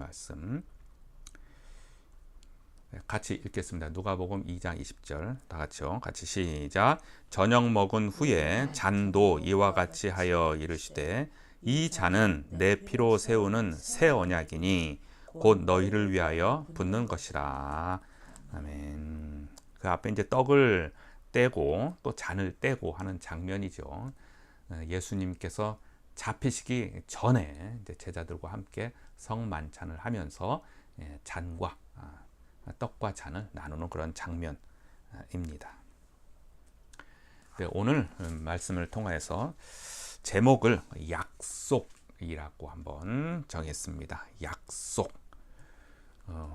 말씀 같이 읽겠습니다. 누가복음 2장 20절 다 같이요. 같이 시작. 저녁 먹은 후에 잔도 이와 같이 하여 이르시되 이 잔은 내 피로 세우는 새 언약이니 곧 너희를 위하여 붓는 것이라. 아멘. 그 앞에 이제 떡을 떼고 또 잔을 떼고 하는 장면이죠. 예수님께서 잡히시기 전에 이제 제자들과 함께 성만찬을 하면서 잔과 떡과 잔을 나누는 그런 장면입니다. 네, 오늘 말씀을 통해서 제목을 약속이라고 한번 정했습니다. 약속.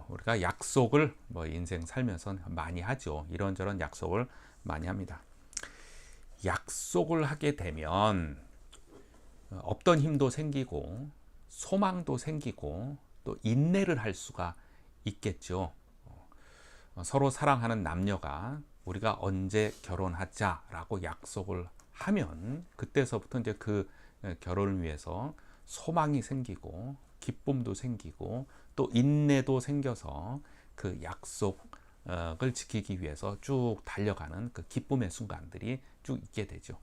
우리가 약속을 인생 살면서 많이 하죠. 이런저런 약속을 많이 합니다. 약속을 하게 되면 없던 힘도 생기고 소망도 생기고 또 인내를 할 수가 있겠죠. 서로 사랑하는 남녀가 우리가 언제 결혼하자라고 약속을 하면 그때서부터 이제 그 결혼을 위해서 소망이 생기고 기쁨도 생기고 또 인내도 생겨서 그 약속을 지키기 위해서 쭉 달려가는 그 기쁨의 순간들이 쭉 있게 되죠.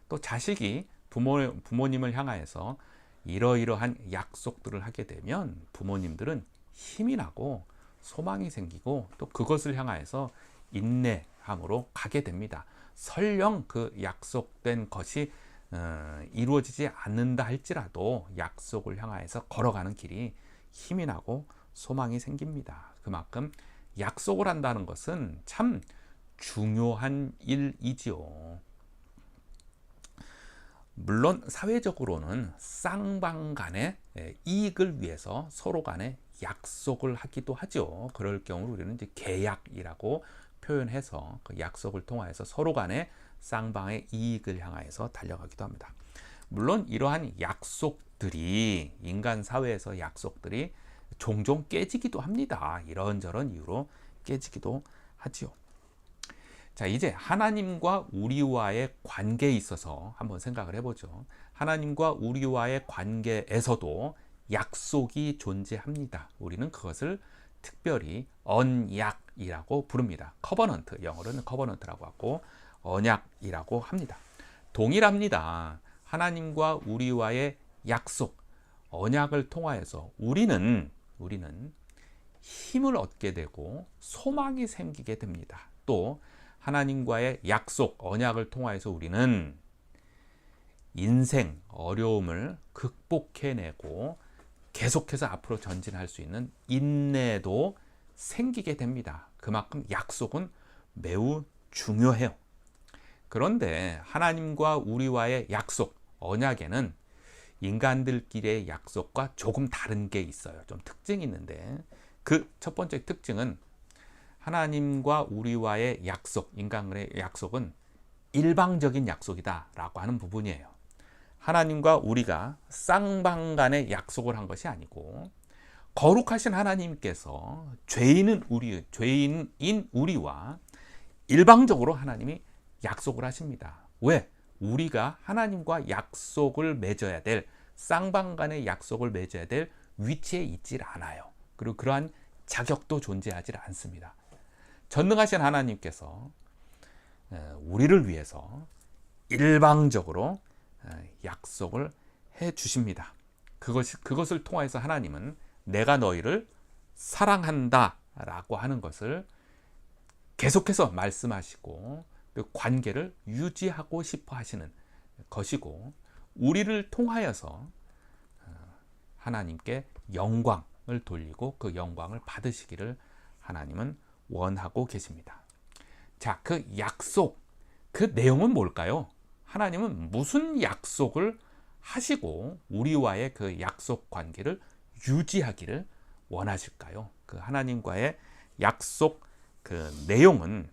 또 자식이 부모님을 향하여서 이러이러한 약속들을 하게 되면 부모님들은 힘이 나고 소망이 생기고 또 그것을 향하여서 인내함으로 가게 됩니다. 설령 그 약속된 것이 이루어지지 않는다 할지라도 약속을 향하여서 걸어가는 길이 힘이 나고 소망이 생깁니다. 그만큼 약속을 한다는 것은 참 중요한 일이지요. 물론 사회적으로는 쌍방 간의 이익을 위해서 서로 간에 약속을 하기도 하죠. 그럴 경우 우리는 이제 계약이라고 표현해서 그 약속을 통하여서 서로 간에 쌍방의 이익을 향하여서 달려가기도 합니다. 물론 이러한 약속들이 인간 사회에서 약속들이 종종 깨지기도 합니다. 이런저런 이유로 깨지기도 하지요. 자, 이제 하나님과 우리와의 관계에 있어서 한번 생각을 해보죠. 하나님과 우리와의 관계에서도 약속이 존재합니다. 우리는 그것을 특별히 언약이라고 부릅니다. 커버넌트, 영어로는 커버넌트라고 하고 언약이라고 합니다. 동일합니다. 하나님과 우리와의 약속, 언약을 통하여서 우리는 힘을 얻게 되고 소망이 생기게 됩니다. 또 하나님과의 약속, 언약을 통하여서 우리는 인생 어려움을 극복해내고 계속해서 앞으로 전진할 수 있는 인내도 생기게 됩니다. 그만큼 약속은 매우 중요해요. 그런데 하나님과 우리와의 약속, 언약에는 인간들끼리의 약속과 조금 다른 게 있어요. 좀 특징이 있는데 그 첫 번째 특징은 하나님과 우리와의 약속, 인간의 약속은 일방적인 약속이다 라고 하는 부분이에요. 하나님과 우리가 쌍방간의 약속을 한 것이 아니고 거룩하신 하나님께서 죄인인 우리와 일방적으로 하나님이 약속을 하십니다. 왜? 우리가 하나님과 약속을 맺어야 될, 쌍방간의 약속을 맺어야 될 위치에 있질 않아요. 그리고 그러한 자격도 존재하지 않습니다. 전능하신 하나님께서 우리를 위해서 일방적으로 약속을 해 주십니다. 그것을 통해서 하나님은 내가 너희를 사랑한다 라고 하는 것을 계속해서 말씀하시고 그 관계를 유지하고 싶어 하시는 것이고, 우리를 통하여서 하나님께 영광을 돌리고 그 영광을 받으시기를 하나님은 원하고 계십니다. 자, 그 약속, 그 내용은 뭘까요? 하나님은 무슨 약속을 하시고 우리와의 그 약속 관계를 유지하기를 원하실까요? 그 하나님과의 약속 그 내용은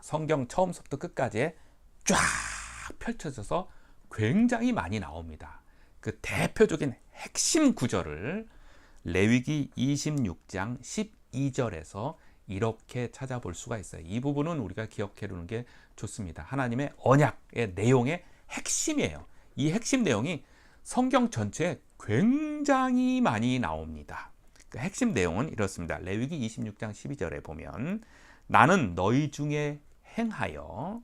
성경 처음부터 끝까지 쫙 펼쳐져서 굉장히 많이 나옵니다. 그 대표적인 핵심 구절을 레위기 26장 12절에서 이렇게 찾아볼 수가 있어요. 이 부분은 우리가 기억해 두는 게 좋습니다. 하나님의 언약의 내용의 핵심이에요. 이 핵심 내용이 성경 전체에 굉장히 많이 나옵니다. 그 핵심 내용은 이렇습니다. 레위기 26장 12절에 보면 나는 너희 중에 행하여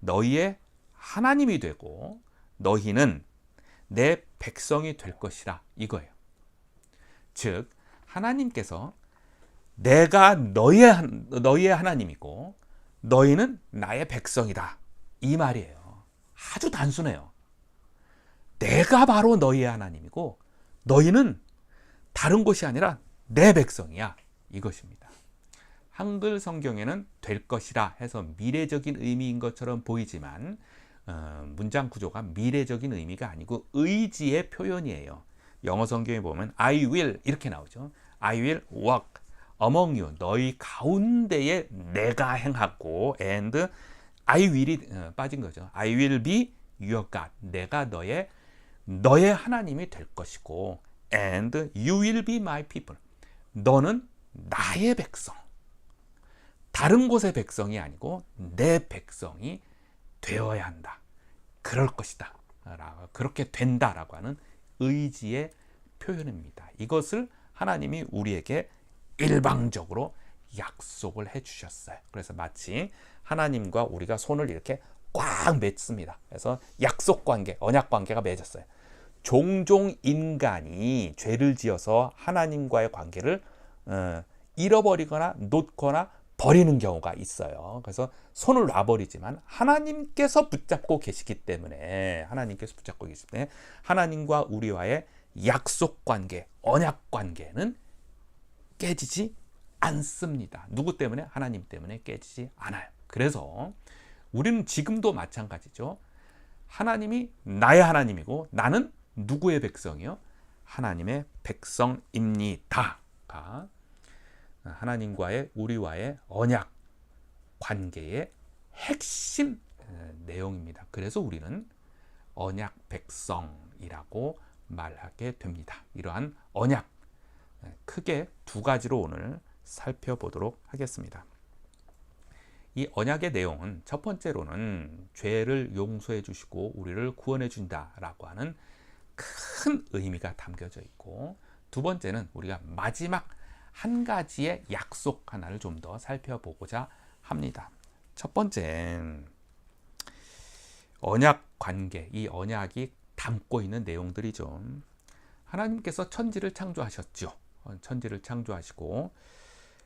너희의 하나님이 되고 너희는 내 백성이 될 것이라 이거예요. 즉 하나님께서 내가 너희의 하나님이고 너희는 나의 백성이다 이 말이에요. 아주 단순해요. 내가 바로 너희의 하나님이고 너희는 다른 곳이 아니라 내 백성이야 이것입니다. 한글 성경에는 될 것이라 해서 미래적인 의미인 것처럼 보이지만 문장 구조가 미래적인 의미가 아니고 의지의 표현이에요. 영어 성경에 보면 I will 이렇게 나오죠. I will walk among you. 너희 가운데에 내가 행하고 and I will이 빠진 거죠. I will be your God. 내가 너의 하나님이 될 것이고 and you will be my people. 너는 나의 백성. 다른 곳의 백성이 아니고 내 백성이 되어야 한다. 그럴 것이다. 그렇게 된다라고 하는 의지의 표현입니다. 이것을 하나님이 우리에게 일방적으로 약속을 해주셨어요. 그래서 마치 하나님과 우리가 손을 이렇게 꽉 맺습니다. 그래서 약속관계, 언약관계가 맺었어요. 종종 인간이 죄를 지어서 하나님과의 관계를 잃어버리거나 놓거나 버리는 경우가 있어요. 그래서 손을 놔버리지만 하나님께서 붙잡고 계시기 때문에 하나님과 우리와의 약속관계, 언약관계는 깨지지 않습니다. 누구 때문에? 하나님 때문에 깨지지 않아요. 그래서 우리는 지금도 마찬가지죠. 하나님이 나의 하나님이고 나는 누구의 백성이요? 하나님의 백성입니다가 하나님과의 우리와의 언약 관계의 핵심 내용입니다. 그래서 우리는 언약 백성이라고 말하게 됩니다. 이러한 언약 크게 두 가지로 오늘 살펴보도록 하겠습니다. 이 언약의 내용은 첫 번째로는 죄를 용서해 주시고 우리를 구원해 준다라고 하는 큰 의미가 담겨져 있고, 두 번째는 우리가 마지막 한 가지의 약속 하나를 좀 더 살펴보고자 합니다. 첫 번째, 언약 관계, 이 언약이 담고 있는 내용들이죠. 하나님께서 천지를 창조하셨죠. 천지를 창조하시고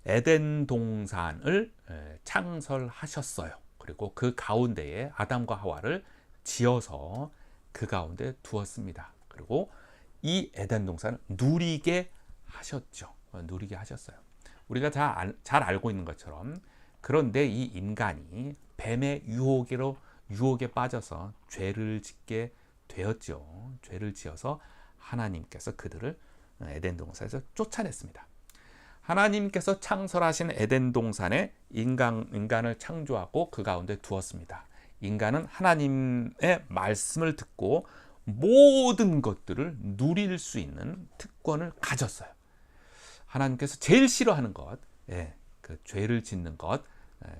에덴 동산을 창설하셨어요. 그리고 그 가운데에 아담과 하와를 지어서 그 가운데 두었습니다. 그리고 이 에덴 동산을 누리게 하셨죠. 누리게 하셨어요. 우리가 잘 알고 있는 것처럼, 그런데 이 인간이 뱀의 유혹에 빠져서 죄를 짓게 되었죠. 죄를 지어서 하나님께서 그들을 에덴 동산에서 쫓아냈습니다. 하나님께서 창설하신 에덴 동산에 인간을 창조하고 그 가운데 두었습니다. 인간은 하나님의 말씀을 듣고 모든 것들을 누릴 수 있는 특권을 가졌어요. 하나님께서 제일 싫어하는 것, 그 죄를 짓는 것,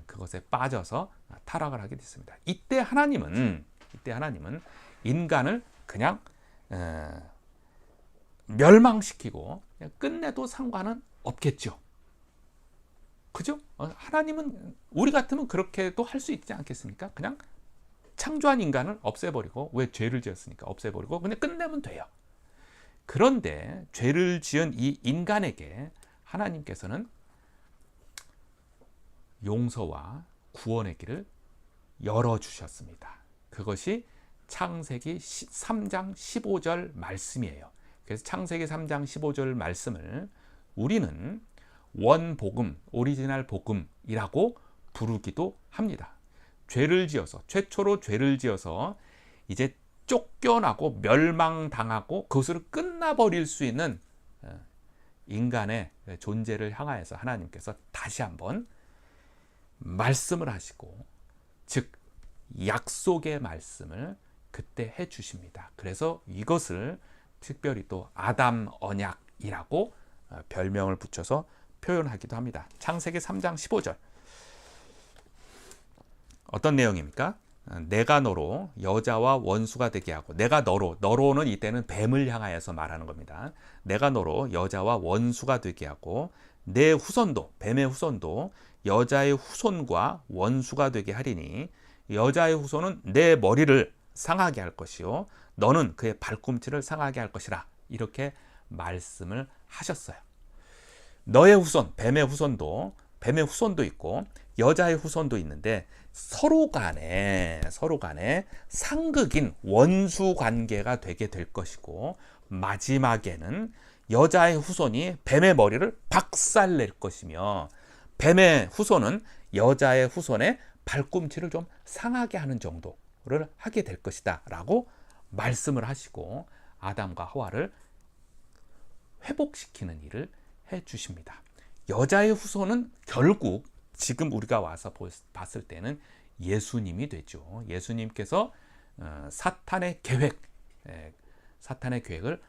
그것에 빠져서 타락을 하게 됐습니다. 이때 하나님은 인간을 그냥 멸망시키고 그냥 끝내도 상관은 없겠죠. 그죠? 하나님은 우리 같으면 그렇게도 할 수 있지 않겠습니까? 그냥 창조한 인간을 없애버리고, 왜 죄를 지었으니까 없애버리고 그냥 끝내면 돼요. 그런데 죄를 지은 이 인간에게 하나님께서는 용서와 구원의 길을 열어주셨습니다. 그것이 창세기 3장 15절 말씀이에요. 그래서 창세기 3장 15절 말씀을 우리는 원복음, 오리지널 복음이라고 부르기도 합니다. 최초로 죄를 지어서 이제 쫓겨나고 멸망당하고 그것으로 끝나버릴 수 있는 인간의 존재를 향하여서 하나님께서 다시 한번 말씀을 하시고, 즉 약속의 말씀을 그때 해 주십니다. 그래서 이것을 특별히 또 아담 언약이라고 별명을 붙여서 표현하기도 합니다. 창세기 3장 15절 어떤 내용입니까? 내가 너로 여자와 원수가 되게 하고, 내가 너로는 이때는 뱀을 향하여서 말하는 겁니다. 내가 너로 여자와 원수가 되게 하고 내 후손도, 뱀의 후손도 여자의 후손과 원수가 되게 하리니 여자의 후손은 내 머리를 상하게 할 것이요 너는 그의 발꿈치를 상하게 할 것이라, 이렇게 말씀을 하셨어요. 너의 후손, 뱀의 후손도 있고 여자의 후손도 있는데 서로 간에 상극인 원수 관계가 되게 될 것이고, 마지막에는 여자의 후손이 뱀의 머리를 박살낼 것이며 뱀의 후손은 여자의 후손의 발꿈치를 좀 상하게 하는 정도를 하게 될 것이다 라고 말씀을 하시고 아담과 하와를 회복시키는 일을 해 주십니다. 여자의 후손은 결국 지금 우리가 와서 봤을 때는 예수님이 되죠. 예수님께서 사탄의 계획을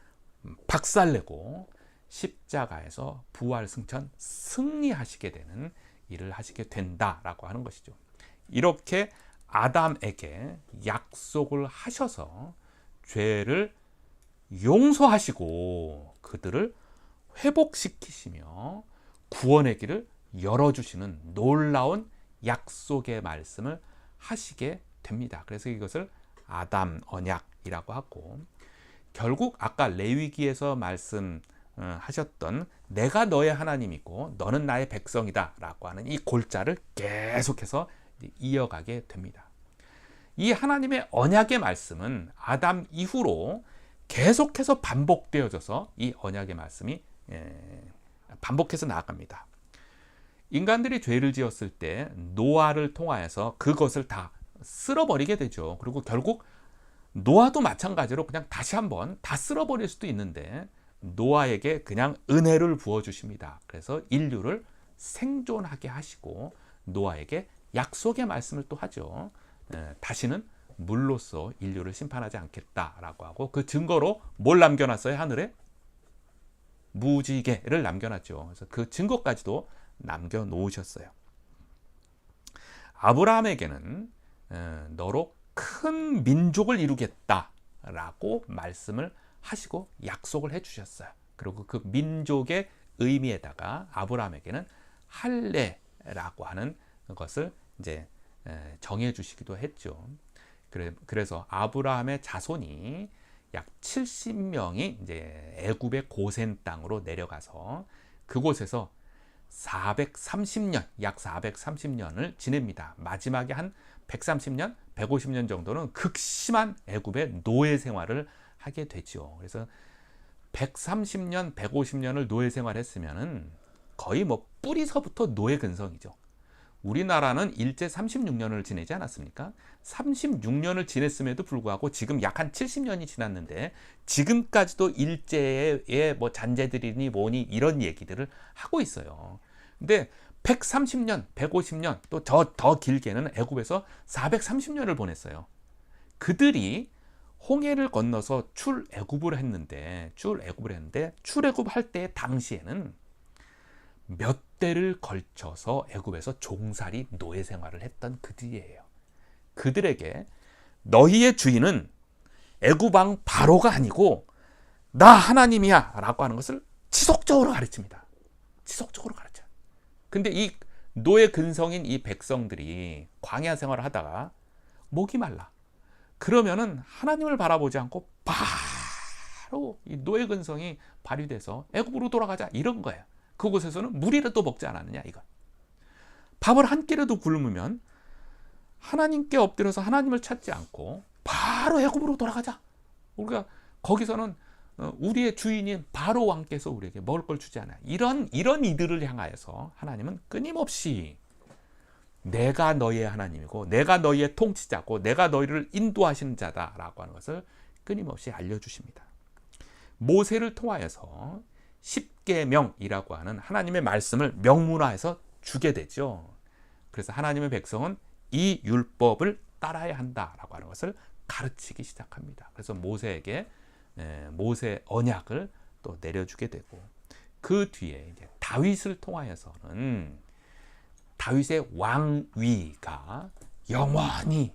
박살내고 십자가에서 부활 승천 승리하시게 되는 일을 하시게 된다라고 하는 것이죠. 이렇게 아담에게 약속을 하셔서 죄를 용서하시고 그들을 회복시키시며 구원의 길을 열어주시는 놀라운 약속의 말씀을 하시게 됩니다. 그래서 이것을 아담 언약이라고 하고, 결국 아까 레위기에서 말씀하셨던 내가 너의 하나님이고 너는 나의 백성이다 라고 하는 이 골자를 계속해서 이어가게 됩니다. 이 하나님의 언약의 말씀은 아담 이후로 계속해서 반복되어져서 이 언약의 말씀이 반복해서 나아갑니다. 인간들이 죄를 지었을 때 노아를 통하여서 그것을 다 쓸어버리게 되죠. 그리고 결국 노아도 마찬가지로 그냥 다시 한번 다 쓸어버릴 수도 있는데 노아에게 그냥 은혜를 부어주십니다. 그래서 인류를 생존하게 하시고 노아에게 약속의 말씀을 또 하죠. 다시는 물로써 인류를 심판하지 않겠다라고 하고, 그 증거로 뭘 남겨놨어요? 하늘에? 무지개를 남겨놨죠. 그래서 그 증거까지도 남겨놓으셨어요. 아브라함에게는 너로 큰 민족을 이루겠다라고 말씀을 하시고 약속을 해주셨어요. 그리고 그 민족의 의미에다가 아브라함에게는 할례라고 하는 것을 이제 정해주시기도 했죠. 그래서 아브라함의 자손이 약 70명이 이제 애굽의 고센 땅으로 내려가서 그곳에서 430년, 약 430년을 지냅니다. 마지막에 한 130년, 150년 정도는 극심한 애굽의 노예 생활을 하게 되죠. 그래서 130년, 150년을 노예 생활했으면은 거의 뭐 뿌리서부터 노예 근성이죠. 우리나라는 일제 36년을 지내지 않았습니까? 36년을 지냈음에도 불구하고 지금 약 한 70년이 지났는데 지금까지도 일제의 뭐 잔재들이니 뭐니 이런 얘기들을 하고 있어요. 근데 130년, 150년 또 더 길게는 애굽에서 430년을 보냈어요. 그들이 홍해를 건너서 출애굽을 했는데 출애굽할 때 당시에는 몇 대를 걸쳐서 애굽에서 종살이 노예 생활을 했던 그들이에요. 그들에게 너희의 주인은 애굽 왕 바로가 아니고 나 하나님이야 라고 하는 것을 지속적으로 가르칩니다. 지속적으로 가르쳐요. 근데 이 노예 근성인 이 백성들이 광야 생활을 하다가 목이 말라. 그러면은 하나님을 바라보지 않고 바로 이 노예 근성이 발휘돼서 애굽으로 돌아가자 이런 거예요. 그곳에서는 물이라도 먹지 않았느냐 이거. 밥을 한 끼라도 굶으면 하나님께 엎드려서 하나님을 찾지 않고 바로 애굽으로 돌아가자. 우리가 거기서는 우리의 주인인 바로 왕께서 우리에게 먹을 걸 주지 않아요. 이런 이들을 향하여서 하나님은 끊임없이 내가 너희의 하나님이고 내가 너희의 통치자고 내가 너희를 인도하시는 자다라고 하는 것을 끊임없이 알려주십니다. 모세를 통하여서 십계명이라고 하는 하나님의 말씀을 명문화해서 주게 되죠. 그래서 하나님의 백성은 이 율법을 따라야 한다라고 하는 것을 가르치기 시작합니다. 그래서 모세에게 모세 언약을 또 내려주게 되고, 그 뒤에 이제 다윗을 통하여서는 다윗의 왕위가 영원히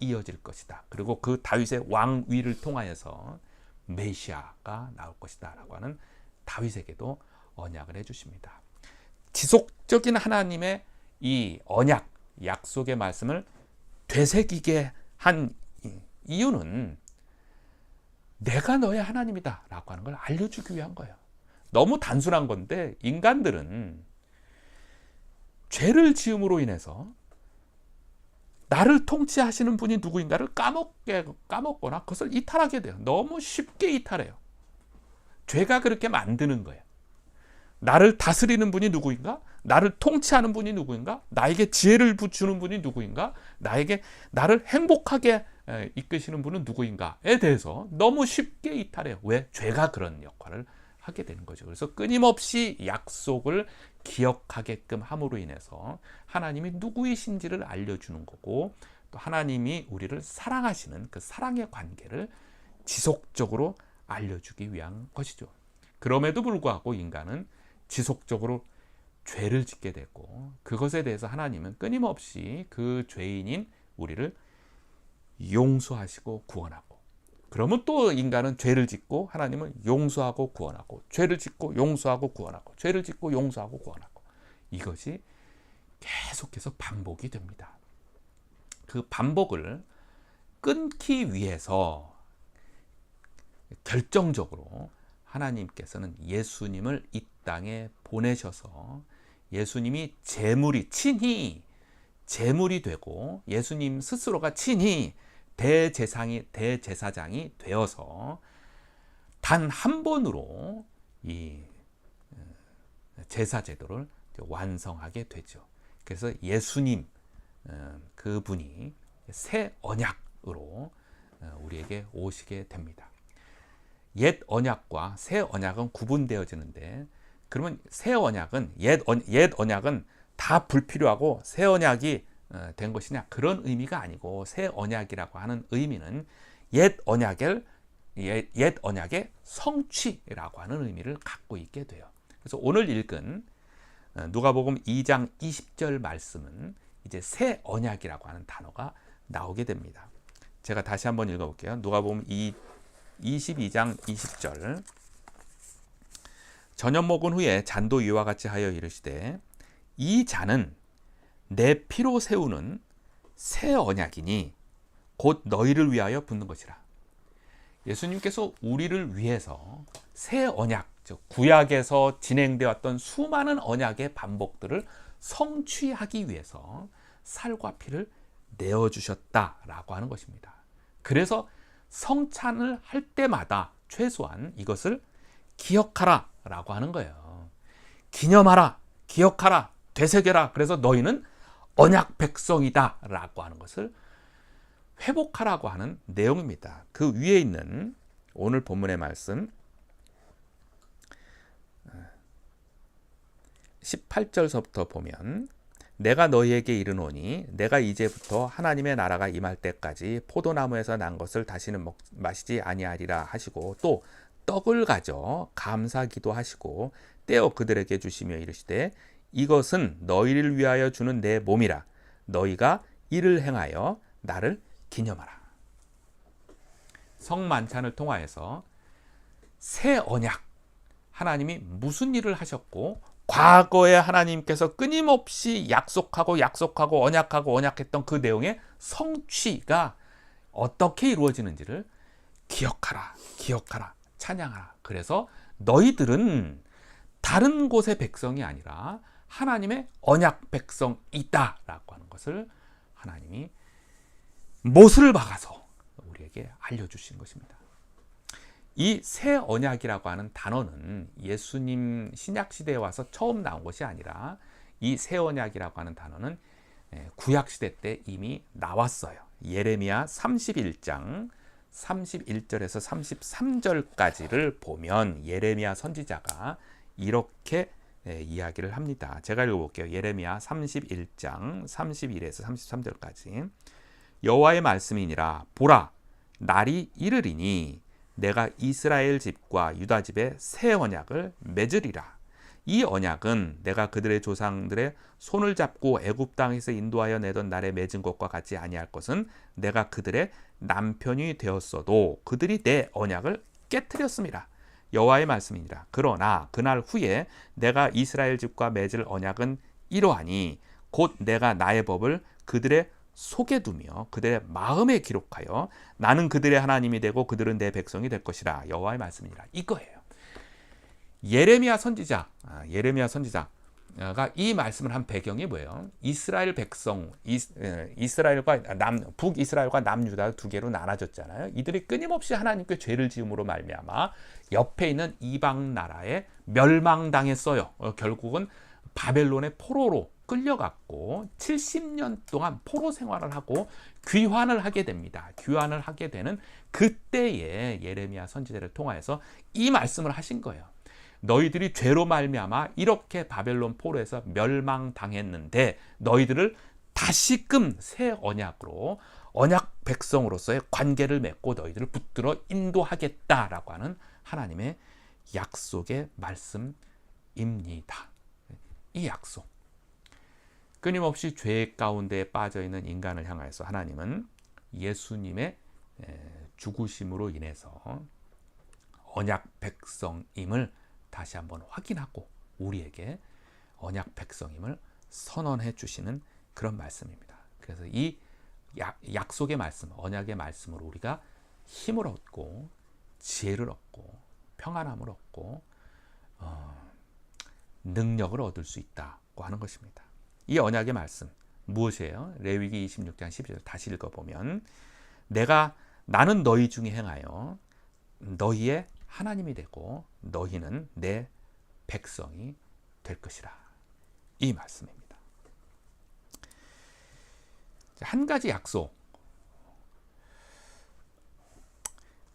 이어질 것이다. 그리고 그 다윗의 왕위를 통하여서 메시아가 나올 것이다 라고 하는 다윗에게도 언약을 해주십니다. 지속적인 하나님의 이 언약, 약속의 말씀을 되새기게 한 이유는 내가 너의 하나님이다 라고 하는 걸 알려주기 위한 거예요. 너무 단순한 건데 인간들은 죄를 지음으로 인해서 나를 통치하시는 분이 누구인가를 까먹거나 그것을 이탈하게 돼요. 너무 쉽게 이탈해요. 죄가 그렇게 만드는 거예요. 나를 다스리는 분이 누구인가? 나를 통치하는 분이 누구인가? 나에게 지혜를 주는 분이 누구인가? 나를 행복하게 이끄시는 분은 누구인가에 대해서 너무 쉽게 이탈해요. 왜? 죄가 그런 역할을 하게 되는 거죠. 그래서 끊임없이 약속을 기억하게끔 함으로 인해서 하나님이 누구이신지를 알려주는 거고, 또 하나님이 우리를 사랑하시는 그 사랑의 관계를 지속적으로 알려주기 위한 것이죠. 그럼에도 불구하고 인간은 지속적으로 죄를 짓게 되고, 그것에 대해서 하나님은 끊임없이 그 죄인인 우리를 용서하시고 구원하고, 그러면 또 인간은 죄를 짓고 하나님은 용서하고 구원하고, 죄를 짓고 용서하고 구원하고, 죄를 짓고 용서하고 구원하고, 이것이 계속해서 반복이 됩니다. 그 반복을 끊기 위해서 결정적으로 하나님께서는 예수님을 이 땅에 보내셔서 예수님이 친히 제물이 되고 예수님 스스로가 친히 대제사장이 되어서 단 한 번으로 이 제사 제도를 완성하게 되죠. 그래서 예수님 그분이 새 언약으로 우리에게 오시게 됩니다. 옛 언약과 새 언약은 구분되어지는데, 그러면 새 언약은 옛 언약은 다 불필요하고 새 언약이 된 것이냐? 그런 의미가 아니고, 새 언약이라고 하는 의미는 옛 언약의 성취라고 하는 의미를 갖고 있게 돼요. 그래서 오늘 읽은 누가복음 2장 20절 말씀은 이제 새 언약이라고 하는 단어가 나오게 됩니다. 제가 다시 한번 읽어볼게요. 누가복음 22장 20절. 저녁 먹은 후에 잔도 이와 같이 하여 이르시되, 이 잔은 내 피로 세우는 새 언약이니 곧 너희를 위하여 붓는 것이라. 예수님께서 우리를 위해서 새 언약, 즉 구약에서 진행되어 왔던 수많은 언약의 반복들을 성취하기 위해서 살과 피를 내어주셨다라고 하는 것입니다. 그래서 성찬을 할 때마다 최소한 이것을 기억하라 라고 하는 거예요. 기념하라, 기억하라, 되새겨라. 그래서 너희는 언약 백성이다 라고 하는 것을 회복하라고 하는 내용입니다. 그 위에 있는 오늘 본문의 말씀 18절서부터 보면, 내가 너희에게 이르노니 내가 이제부터 하나님의 나라가 임할 때까지 포도나무에서 난 것을 다시는 마시지 아니하리라 하시고, 또 떡을 가져 감사 기도하시고 떼어 그들에게 주시며 이르시되, 이것은 너희를 위하여 주는 내 몸이라. 너희가 이를 행하여 나를 기념하라. 성만찬을 통하여서 새 언약, 하나님이 무슨 일을 하셨고, 과거에 하나님께서 끊임없이 약속하고 언약했던 그 내용의 성취가 어떻게 이루어지는지를 기억하라, 찬양하라. 그래서 너희들은 다른 곳의 백성이 아니라 하나님의 언약 백성이다 라고 하는 것을 하나님이 못을 박아서 우리에게 알려주신 것입니다. 이 새 언약이라고 하는 단어는 예수님 신약시대에 와서 처음 나온 것이 아니라, 이 새 언약이라고 하는 단어는 구약시대 때 이미 나왔어요. 예레미야 31장 31절에서 33절까지를 보면 예레미야 선지자가 이렇게 이야기를 합니다. 제가 읽어볼게요. 예레미야 31장 31에서 33절까지. 여호와의 말씀이니라. 보라, 날이 이르리니 내가 이스라엘 집과 유다 집에 새 언약을 맺으리라. 이 언약은 내가 그들의 조상들의 손을 잡고 애굽 땅에서 인도하여 내던 날에 맺은 것과 같지 아니할 것은 내가 그들의 남편이 되었어도 그들이 내 언약을 깨뜨렸습니다. 여호와의 말씀이니라. 그러나 그날 후에 내가 이스라엘 집과 맺을 언약은 이러하니 곧 내가 나의 법을 그들의 속에 두며 그들의 마음에 기록하여 나는 그들의 하나님이 되고 그들은 내 백성이 될 것이라. 여호와의 말씀이니라. 이거예요. 예레미야 선지자가 이 말씀을 한 배경이 뭐예요? 이스라엘 백성, 이스라엘과 북이스라엘과 남유다 두 개로 나눠졌잖아요. 이들이 끊임없이 하나님께 죄를 지음으로 말미암아 옆에 있는 이방 나라에 멸망당했어요. 결국은 바벨론의 포로로 끌려갔고 70년 동안 포로 생활을 하고 귀환을 하게 됩니다. 귀환을 하게 되는 그때에 예레미야 선지자를 통하여서 이 말씀을 하신 거예요. 너희들이 죄로 말미암아 이렇게 바벨론 포로에서 멸망당했는데 너희들을 다시금 새 언약으로 언약 백성으로서의 관계를 맺고 너희들을 붙들어 인도하겠다라고 하는 하나님의 약속의 말씀입니다. 이 약속. 끊임없이 죄 가운데 빠져있는 인간을 향하여서 하나님은 예수님의 죽으심으로 인해서 언약 백성임을 다시 한번 확인하고 우리에게 언약 백성임을 선언해 주시는 그런 말씀입니다. 그래서 이 약속의 말씀, 언약의 말씀으로 우리가 힘을 얻고 지혜를 얻고 평안함을 얻고 능력을 얻을 수 있다고 하는 것입니다. 이 언약의 말씀 무엇이에요? 레위기 26장 12절 다시 읽어보면 나는 너희 중에 행하여 너희의 하나님이 되고 너희는 내 백성이 될 것이라. 이 말씀입니다. 한 가지 약속.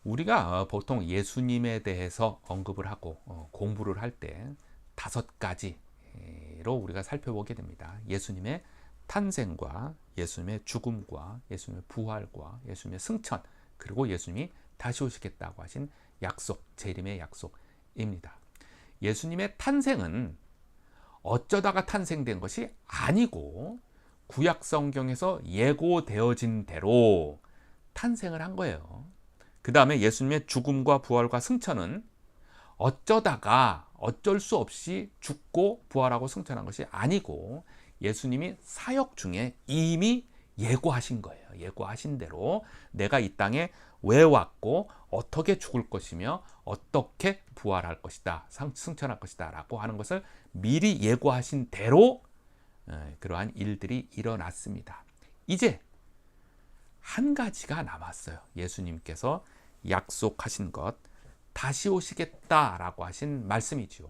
우리가 보통 예수님에 대해서 언급을 하고 공부를 할 때 5가지로 우리가 살펴보게 됩니다. 예수님의 탄생과 예수님의 죽음과 예수님의 부활과 예수님의 승천, 그리고 예수님이 다시 오시겠다고 하신 약속, 재림의 약속입니다. 예수님의 탄생은 어쩌다가 탄생된 것이 아니고 구약 성경에서 예고되어진 대로 탄생을 한 거예요. 그 다음에 예수님의 죽음과 부활과 승천은 어쩌다가 어쩔 수 없이 죽고 부활하고 승천한 것이 아니고 예수님이 사역 중에 이미 예고하신 거예요. 예고하신 대로 내가 이 땅에 왜 왔고 어떻게 죽을 것이며 어떻게 부활할 것이다, 승천할 것이다 라고 하는 것을 미리 예고하신 대로 그러한 일들이 일어났습니다. 이제 한 가지가 남았어요. 예수님께서 약속하신 것, 다시 오시겠다라고 하신 말씀이죠.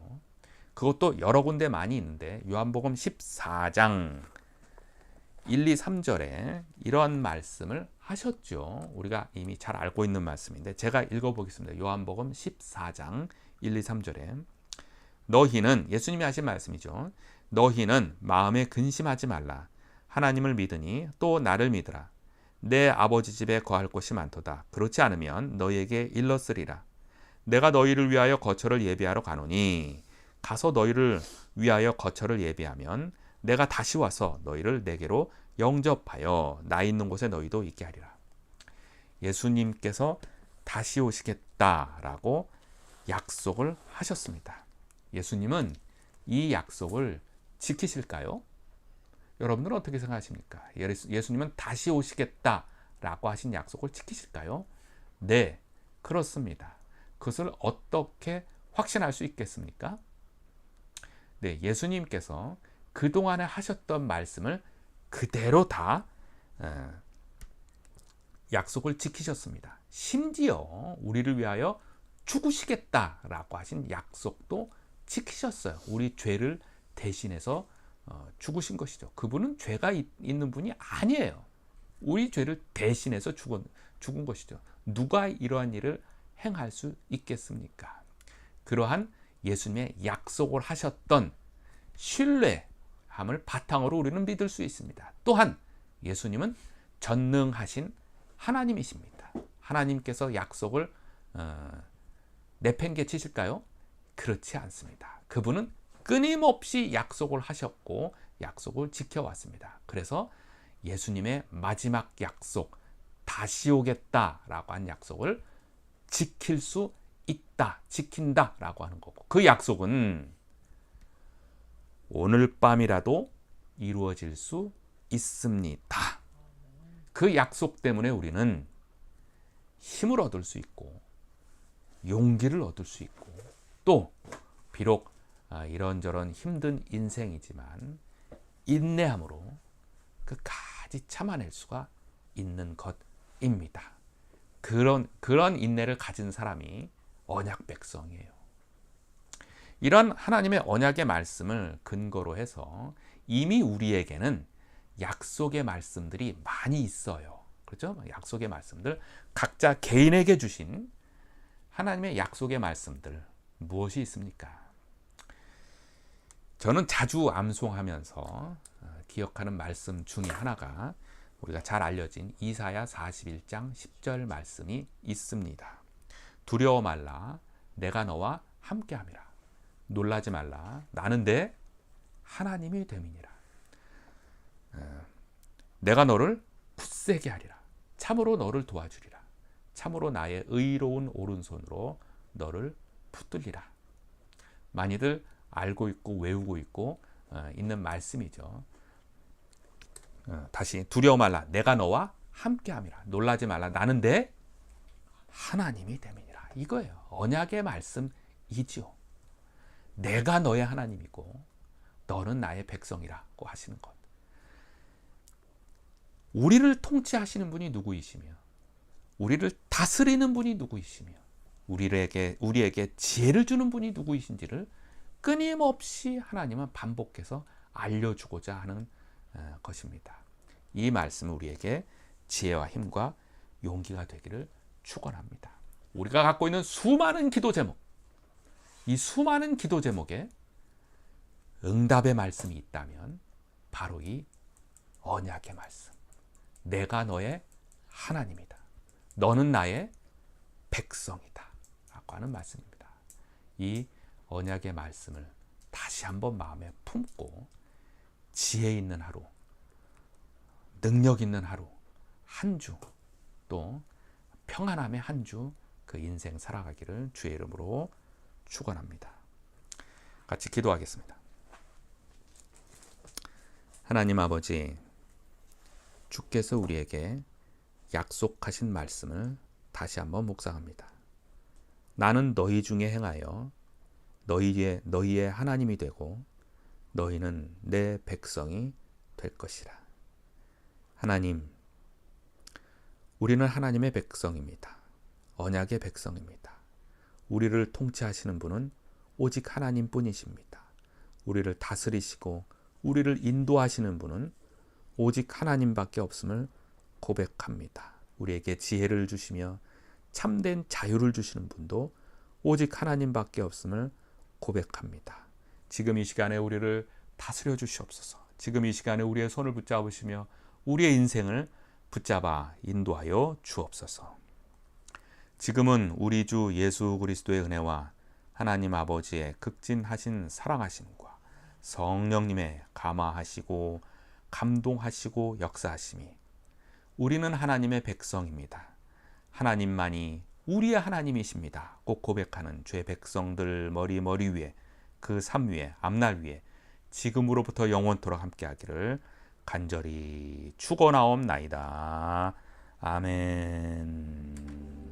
그것도 여러 군데 많이 있는데 요한복음 14장 1, 2, 3절에 이런 말씀을 하셨죠. 우리가 이미 잘 알고 있는 말씀인데 제가 읽어보겠습니다. 요한복음 14장 1, 2, 3절에 너희는, 예수님이 하신 말씀이죠. 너희는 마음에 근심하지 말라. 하나님을 믿으니 또 나를 믿으라. 내 아버지 집에 거할 곳이 많도다. 그렇지 않으면 너희에게 일렀으리라. 내가 너희를 위하여 거처를 예비하러 가노니 가서 너희를 위하여 거처를 예비하면 내가 다시 와서 너희를 내게로 영접하여 나 있는 곳에 너희도 있게 하리라. 예수님께서 다시 오시겠다라고 약속을 하셨습니다. 예수님은 이 약속을 지키실까요? 여러분들은 어떻게 생각하십니까? 예수님은 다시 오시겠다라고 하신 약속을 지키실까요? 네, 그렇습니다. 그것을 어떻게 확신할 수 있겠습니까? 네, 예수님께서 그동안에 하셨던 말씀을 그대로 다 약속을 지키셨습니다. 심지어 우리를 위하여 죽으시겠다라고 하신 약속도 지키셨어요. 우리 죄를 대신해서 죽으신 것이죠. 그분은 죄가 있는 분이 아니에요. 우리 죄를 대신해서 죽은 것이죠. 누가 이러한 일을 행할 수 있겠습니까? 그러한 예수님의 약속을 하셨던 신뢰함을 바탕으로 우리는 믿을 수 있습니다. 또한 예수님은 전능하신 하나님이십니다. 하나님께서 약속을 내팽개치실까요? 그렇지 않습니다. 그분은 끊임없이 약속을 하셨고 약속을 지켜왔습니다. 그래서 예수님의 마지막 약속, 다시 오겠다라고 한 약속을 지킬 수 있다, 지킨다라고 하는 거고, 그 약속은 오늘 밤이라도 이루어질 수 있습니다. 그 약속 때문에 우리는 힘을 얻을 수 있고 용기를 얻을 수 있고, 또 비록 이런저런 힘든 인생이지만 인내함으로 끝까지 참아낼 수가 있는 것입니다. 그런 인내를 가진 사람이 언약 백성이에요. 이런 하나님의 언약의 말씀을 근거로 해서 이미 우리에게는 약속의 말씀들이 많이 있어요. 그렇죠? 약속의 말씀들, 각자 개인에게 주신 하나님의 약속의 말씀들 무엇이 있습니까? 저는 자주 암송하면서 기억하는 말씀 중에 하나가 우리가 잘 알려진 이사야 41장 10절 말씀이 있습니다. 두려워 말라, 내가 너와 함께함이라. 놀라지 말라, 나는 내 하나님이 됨이니라. 내가 너를 굳세게 하리라. 참으로 너를 도와주리라. 참으로 나의 의로운 오른손으로 너를 붙들리라. 많이들 알고 있고 외우고 있고 있는 말씀이죠. 다시 두려워 말라, 내가 너와 함께함이라. 놀라지 말라, 나는 내 하나님이 됨이니라. 이거예요. 언약의 말씀이지요. 내가 너의 하나님이고 너는 나의 백성이라고 하시는 것. 우리를 통치하시는 분이 누구이시며 우리를 다스리는 분이 누구이시며 우리에게 지혜를 주는 분이 누구이신지를 끊임없이 하나님은 반복해서 알려주고자 하는 것입니다. 이 말씀은 우리에게 지혜와 힘과 용기가 되기를 축원합니다. 우리가 갖고 있는 수많은 기도 제목, 이 수많은 기도 제목에 응답의 말씀이 있다면 바로 이 언약의 말씀, 내가 너의 하나님이다, 너는 나의 백성이다 라고 하는 말씀입니다. 이 언약의 말씀을 다시 한번 마음에 품고 지혜 있는 하루, 능력 있는 하루, 한 주, 또 평안함의 한 주 그 인생 살아가기를 주의 이름으로 축원합니다. 같이 기도하겠습니다. 하나님 아버지, 주께서 우리에게 약속하신 말씀을 다시 한번 묵상합니다. 나는 너희 중에 행하여 너희의 하나님이 되고 너희는 내 백성이 될 것이라. 하나님, 우리는 하나님의 백성입니다. 언약의 백성입니다. 우리를 통치하시는 분은 오직 하나님뿐이십니다. 우리를 다스리시고 우리를 인도하시는 분은 오직 하나님밖에 없음을 고백합니다. 우리에게 지혜를 주시며 참된 자유를 주시는 분도 오직 하나님밖에 없음을 고백합니다. 지금 이 시간에 우리를 다스려 주시옵소서. 지금 이 시간에 우리의 손을 붙잡으시며 우리의 인생을 붙잡아 인도하여 주옵소서. 지금은 우리 주 예수 그리스도의 은혜와 하나님 아버지의 극진하신 사랑하심과 성령님의 감화하시고 감동하시고 역사하심이, 우리는 하나님의 백성입니다. 하나님만이 우리의 하나님이십니다. 꼭 고백하는 주의 백성들 머리 위에, 그 삶 위에, 앞날 위에 지금으로부터 영원토록 함께하기를 간절히 축원하옵나이다. 아멘.